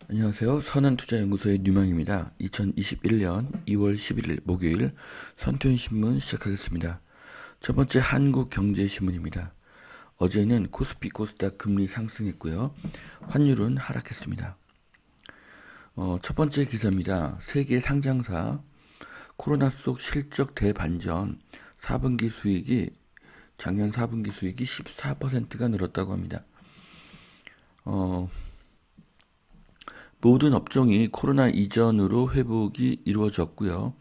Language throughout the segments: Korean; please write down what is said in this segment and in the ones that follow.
안녕하세요. 선한투자연구소의 뉴망입니다. 2021년 2월 11일 목요일 선토인신문 시작하겠습니다. 첫 번째 한국경제신문입니다. 어제는 코스피 코스닥 금리 상승했고요. 환율은 하락했습니다. 첫 번째 기사입니다. 세계 상장사 코로나 속 실적 대반전 4분기 수익이 작년 4분기 수익이 14%가 늘었다고 합니다. 모든 업종이 코로나 이전으로 회복이 이루어졌고요.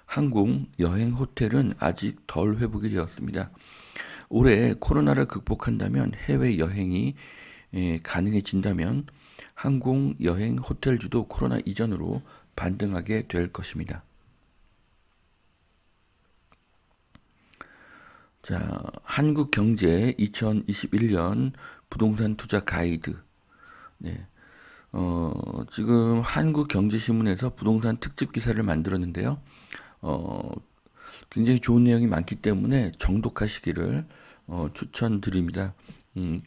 항공, 여행, 호텔은 아직 덜 회복이 되었습니다. 올해 코로나를 극복한다면 해외 여행이 가능해진다면 항공, 여행, 호텔주도 코로나 이전으로 반등하게 될 것입니다. 자, 한국경제 2021년 부동산 투자 가이드. 네. 지금 한국경제신문에서 부동산 특집 기사를 만들었는데요. 어, 굉장히 좋은 내용이 많기 때문에 정독하시기를 추천드립니다.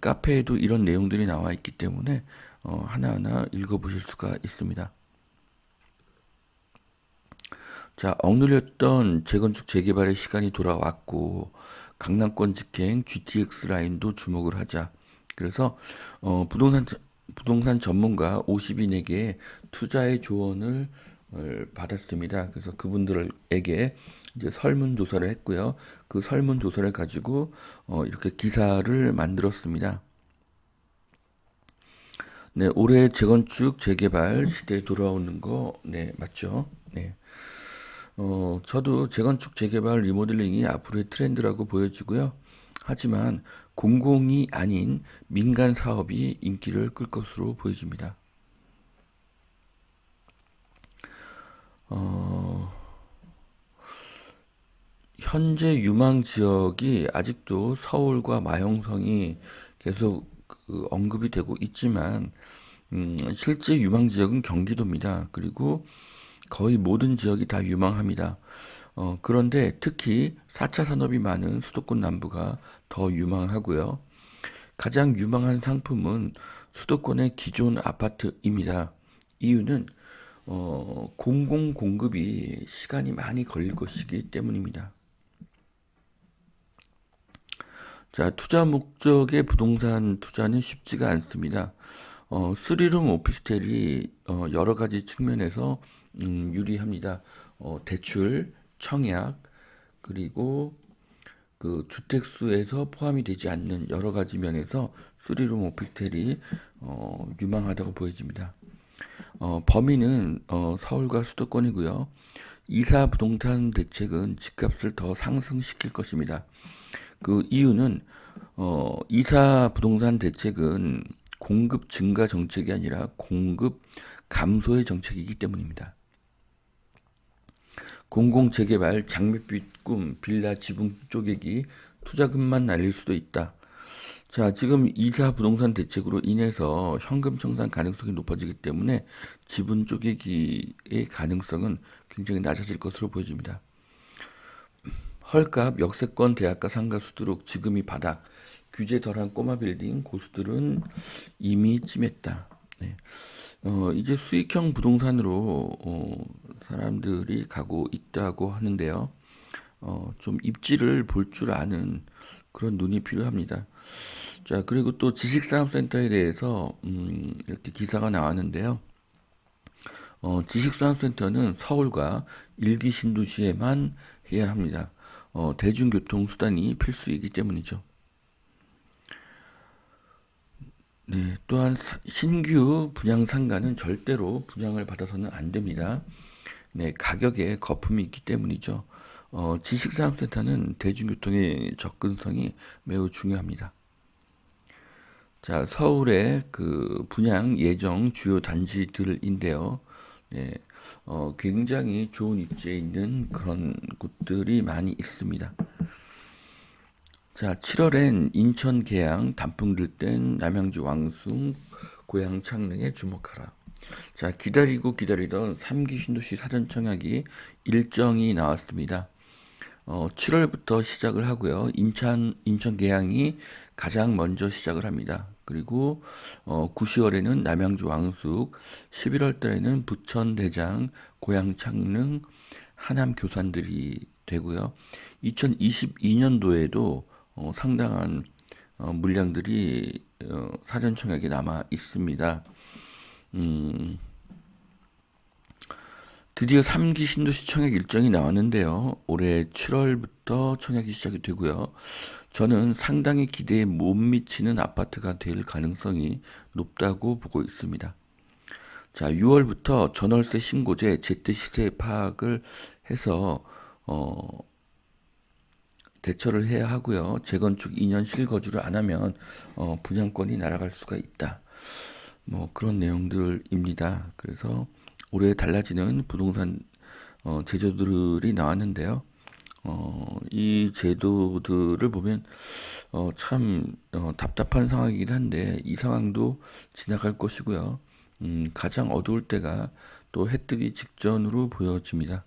카페에도 이런 내용들이 나와 있기 때문에 하나하나 읽어보실 수가 있습니다. 자, 억눌렸던 재건축 재개발의 시간이 돌아왔고 강남권 직행 GTX 라인도 주목을 하자. 그래서 부동산 전문가 50인에게 투자의 조언을 받았습니다. 그래서 그분들에게 이제 설문조사를 했고요. 그 설문조사를 가지고 이렇게 기사를 만들었습니다. 네, 올해 재건축 재개발 시대에 돌아오는 거, 네, 맞죠? 네. 저도 재건축 재개발 리모델링이 앞으로의 트렌드라고 보여지고요. 하지만 공공이 아닌 민간 사업이 인기를 끌 것으로 보여집니다. 현재 유망 지역이 아직도 서울과 마용성이 계속 언급이 되고 있지만 실제 유망 지역은 경기도입니다. 그리고 거의 모든 지역이 다 유망합니다. 그런데 특히 4차 산업이 많은 수도권 남부가 더 유망하고요. 가장 유망한 상품은 수도권의 기존 아파트입니다. 이유는 공공 공급이 시간이 많이 걸릴 것이기 때문입니다. 자, 투자 목적의 부동산 투자는 쉽지가 않습니다. 스리룸 오피스텔이 여러 가지 측면에서 유리합니다. 대출, 청약, 그리고 그 주택수에서 포함이 되지 않는 여러 가지 면에서 스리룸 오피스텔이 유망하다고 보여집니다. 범위는 서울과 수도권이고요. 이사 부동산 대책은 집값을 더 상승시킬 것입니다. 그 이유는 이사 부동산 대책은 공급 증가 정책이 아니라 공급 감소의 정책이기 때문입니다. 공공재개발, 장밋빛 꿈, 빌라 지붕 쪼개기, 투자금만 날릴 수도 있다. 자, 지금 이사 부동산 대책으로 인해서 현금 청산 가능성이 높아지기 때문에 지분 쪼개기의 가능성은 굉장히 낮아질 것으로 보여집니다. 헐값, 역세권, 대학가, 상가, 수두룩, 지금이 바닥, 규제 덜한 꼬마 빌딩, 고수들은 이미 찜했다. 네. 이제 수익형 부동산으로 사람들이 가고 있다고 하는데요. 좀 입지를 볼 줄 아는 그런 눈이 필요합니다. 자, 그리고 또 지식산업센터에 대해서 이렇게 기사가 나왔는데요. 지식산업센터는 서울과 일기 신도시에만 해야 합니다. 대중교통 수단이 필수이기 때문이죠. 네, 또한 신규 분양 상가는 절대로 분양을 받아서는 안 됩니다. 네, 가격에 거품이 있기 때문이죠. 지식산업센터는 대중교통의 접근성이 매우 중요합니다. 자, 서울의 그 분양 예정 주요 단지들인데요. 네, 굉장히 좋은 입지에 있는 그런 곳들이 많이 있습니다. 자, 7월엔 인천 계양, 단풍 들땐 남양주 왕숭, 고양 창릉에 주목하라. 자, 기다리고 기다리던 3기 신도시 사전 청약이 일정이 나왔습니다. 7월부터 시작을 하고요. 인천 계양이 가장 먼저 시작을 합니다. 그리고 9, 10월에는 남양주 왕숙, 11월 달에는 부천 대장, 고양 창릉, 하남 교산들이 되고요. 2022년도에도 상당한 물량들이 사전 청약에 남아 있습니다. 음, 드디어 3기 신도시 청약 일정이 나왔는데요. 올해 7월부터 청약이 시작이 되고요. 저는 상당히 기대에 못 미치는 아파트가 될 가능성이 높다고 보고 있습니다. 자, 6월부터 전월세 신고제 제때 시세 파악을 해서 대처를 해야 하고요. 재건축 2년 실거주를 안 하면 분양권이 날아갈 수가 있다. 뭐 그런 내용들입니다. 그래서 올해 달라지는 부동산 제도들이 나왔는데요. 이 제도들을 보면 참 답답한 상황이긴 한데 이 상황도 지나갈 것이고요. 가장 어두울 때가 또 해 뜨기 직전으로 보여집니다.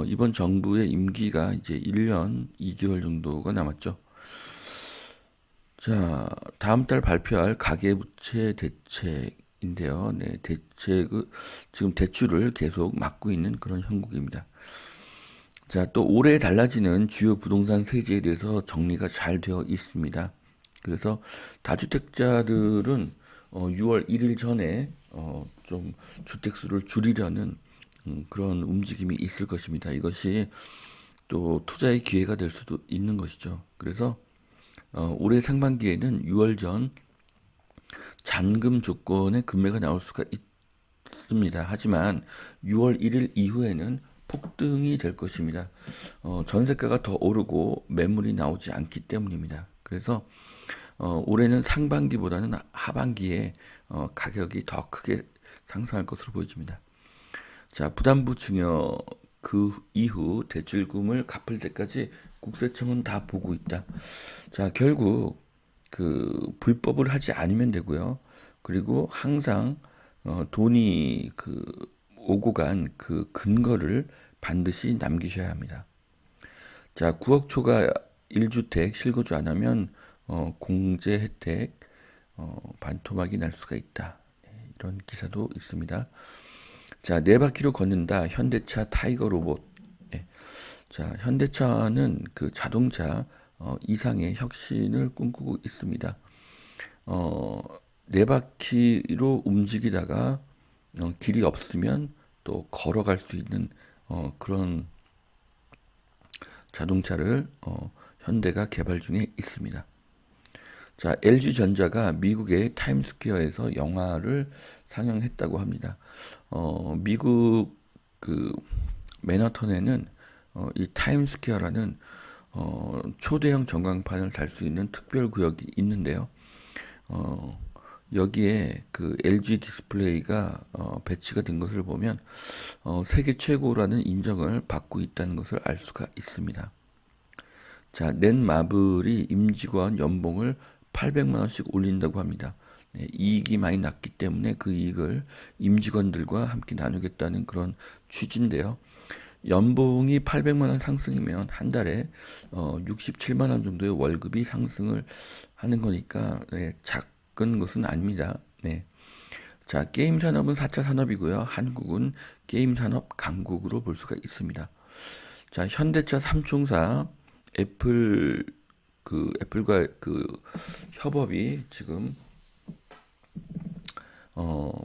이번 정부의 임기가 이제 1년 2개월 정도가 남았죠. 자, 다음 달 발표할 가계부채 대책인데요. 네, 대책을 지금 대출을 계속 막고 있는 그런 형국입니다. 자, 또 올해 달라지는 주요 부동산 세제에 대해서 정리가 잘 되어 있습니다. 그래서 다주택자들은 6월 1일 전에 좀 주택수를 줄이려는 그런 움직임이 있을 것입니다. 이것이 또 투자의 기회가 될 수도 있는 것이죠. 그래서 올해 상반기에는 6월 전 잔금 조건의 금매가 나올 수가 있습니다. 하지만 6월 1일 이후에는 폭등이 될 것입니다. 전세가가 더 오르고 매물이 나오지 않기 때문입니다. 그래서 올해는 상반기보다는 하반기에 가격이 더 크게 상승할 것으로 보여집니다. 자, 부담부 증여 그 이후 대출금을 갚을 때까지 국세청은 다 보고 있다. 자, 결국 그 불법을 하지 않으면 되고요. 그리고 항상 돈이 그 오고 간 그 근거를 반드시 남기셔야 합니다. 자, 9억 초과 1주택 실거주 안 하면 공제 혜택 반토막이 날 수가 있다. 네, 이런 기사도 있습니다. 자, 네 바퀴로 걷는다. 현대차 타이거 로봇. 네. 자, 현대차는 그 자동차 이상의 혁신을 꿈꾸고 있습니다. 네 바퀴로 움직이다가 길이 없으면 또 걸어갈 수 있는 그런 자동차를 현대가 개발 중에 있습니다. 자, LG전자가 미국의 타임스퀘어에서 영화를 상영했다고 합니다. 미국 그 맨하탄에는 이 타임스퀘어라는 초대형 전광판을 달 수 있는 특별 구역이 있는데요. 여기에 그 LG 디스플레이가 배치가 된 것을 보면 세계 최고라는 인정을 받고 있다는 것을 알 수가 있습니다. 자, 넷마블이 임직원 연봉을 800만 원씩 올린다고 합니다. 네, 이익이 많이 났기 때문에 그 이익을 임직원들과 함께 나누겠다는 그런 취지인데요. 연봉이 800만 원 상승이면 한 달에 67만 원 정도의 월급이 상승을 하는 거니까 네, 작은 것은 아닙니다. 네. 자, 게임 산업은 4차 산업이고요. 한국은 게임 산업 강국으로 볼 수가 있습니다. 자, 현대차 삼총사 애플과 그 협업이 지금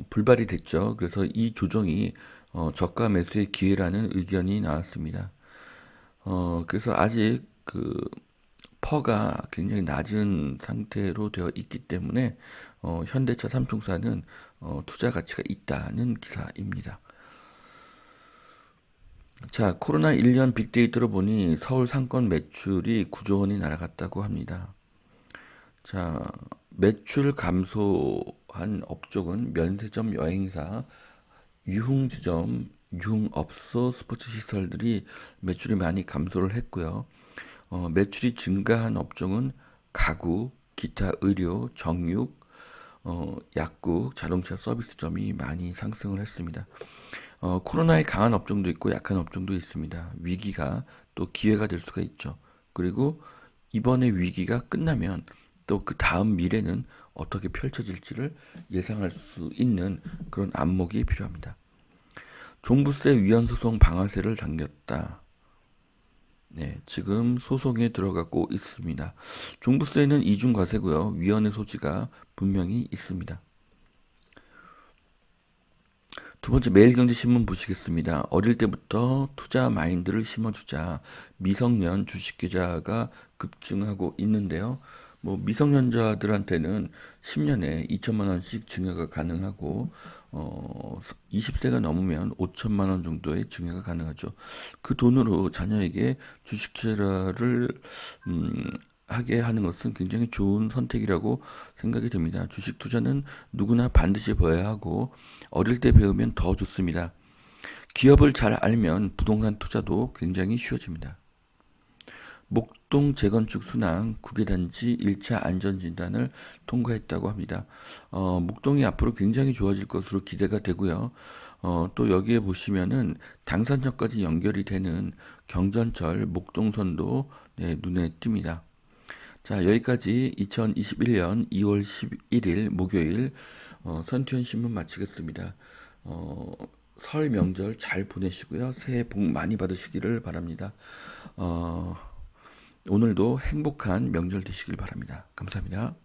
불발이 됐죠. 그래서 이 조정이 저가 매수의 기회라는 의견이 나왔습니다. 그래서 아직 그 퍼가 굉장히 낮은 상태로 되어 있기 때문에 현대차 삼총사는 투자 가치가 있다는 기사입니다. 자, 코로나 1년 빅데이터로 보니 서울 상권 매출이 9조 원이 날아갔다고 합니다. 자, 매출 감소한 업종은 면세점, 여행사, 유흥주점, 유흥업소, 스포츠시설들이 매출이 많이 감소를 했고요. 매출이 증가한 업종은 가구, 기타 의료, 정육, 약국, 자동차 서비스점이 많이 상승을 했습니다. 코로나에 강한 업종도 있고 약한 업종도 있습니다. 위기가 또 기회가 될 수가 있죠. 그리고 이번에 위기가 끝나면 또 그 다음 미래는 어떻게 펼쳐질지를 예상할 수 있는 그런 안목이 필요합니다. 종부세 위헌소송 방아쇠를 당겼다. 네, 지금 소송에 들어가고 있습니다. 종부세는 이중과세고요. 위헌의 소지가 분명히 있습니다. 두 번째 매일경제신문 보시겠습니다. 어릴 때부터 투자 마인드를 심어주자 미성년 주식 계좌가 급증하고 있는데요. 뭐 미성년자들한테는 10년에 2천만 원씩 증여가 가능하고 20세가 넘으면 5천만 원 정도의 증여가 가능하죠. 그 돈으로 자녀에게 주식 투자를 하게 하는 것은 굉장히 좋은 선택이라고 생각이 됩니다. 주식 투자는 누구나 반드시 배워야 하고 어릴 때 배우면 더 좋습니다. 기업을 잘 알면 부동산 투자도 굉장히 쉬워집니다. 목동 재건축 순항 구계단지 1차 안전진단을 통과했다고 합니다. 목동이 앞으로 굉장히 좋아질 것으로 기대가 되고요. 또 여기에 보시면은 당산역까지 연결이 되는 경전철 목동선도 네, 눈에 띕니다. 자, 여기까지 2021년 2월 11일 목요일 선투현 신문 마치겠습니다. 설 명절 잘 보내시고요. 새해 복 많이 받으시기를 바랍니다. 오늘도 행복한 명절 되시길 바랍니다. 감사합니다.